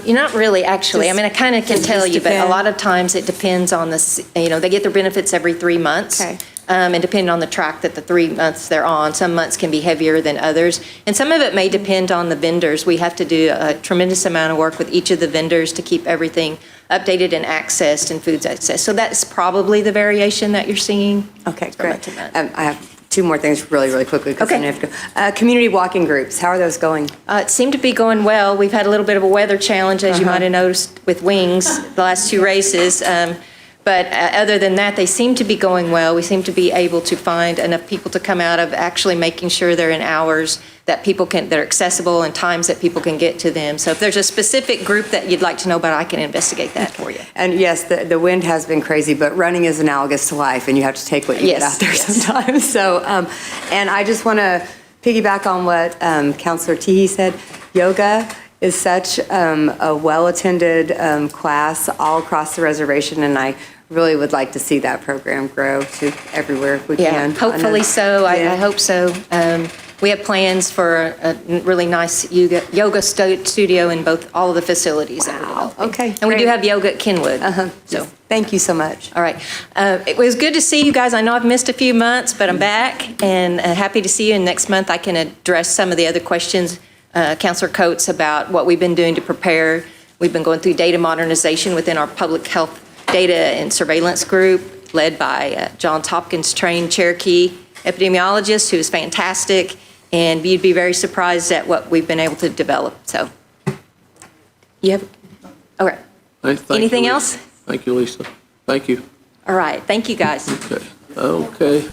You're not really, actually. Just- I kind of can does it tell just you, but a depend? lot of times it depends on they get their benefits every 3 months. Okay. And depending on the track that the 3 months they're on, some months can be heavier than others. And some of it may depend on the vendors. We have to do a tremendous amount of work with each of the vendors to keep everything updated and accessed and foods accessed. So that's probably the variation that you're seeing. Okay, from great. month to month. I have two more things really, really quickly. 'Cause Okay. I have to go. Community walking groups, how are those going? It seemed to be going well. We've had a little bit of a weather challenge, as you might have noticed, with Wings the last 2 races. But other than that, they seem to be going well. We seem to be able to find enough people to come out of actually making sure they're in hours that they're accessible and times that people can get to them. So if there's a specific group that you'd like to know about, I can investigate that for you. And yes, the wind has been crazy, but running is analogous to life, and you have to take what you get Yes, out there yes. sometimes. So, and I just want to piggyback on what Counselor Teehee said. Yoga is such a well-attended class all across the reservation, and I really would like to see that program grow to everywhere if we Yeah, can. hopefully so. I Yeah. hope so. We have plans for a really nice yoga studio in all of the facilities that we're developing. Okay, And we do great. have yoga at Kenwood. So, thank you so much. All right. It was good to see you guys. I know I've missed a few months, but I'm back and happy to see you. And next month I can address some of the other questions, Councilor Coates, about what we've been doing to prepare. We've been going through data modernization within our public health data and surveillance group, led by Johns Hopkins trained Cherokee epidemiologist, who is fantastic. And you'd be very surprised at what we've been able to develop. So, you have, okay. Thank you, Anything Lisa. else? Thank you, Lisa. Thank you. All right. Thank you, guys. Okay.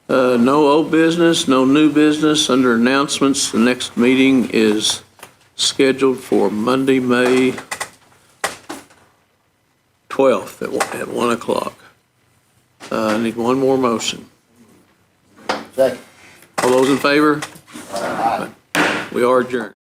No old business, no new business. Under announcements, the next meeting is scheduled for Monday, May 12th at 1 o'clock. I need one more motion. Second. All those in favor? We are adjourned.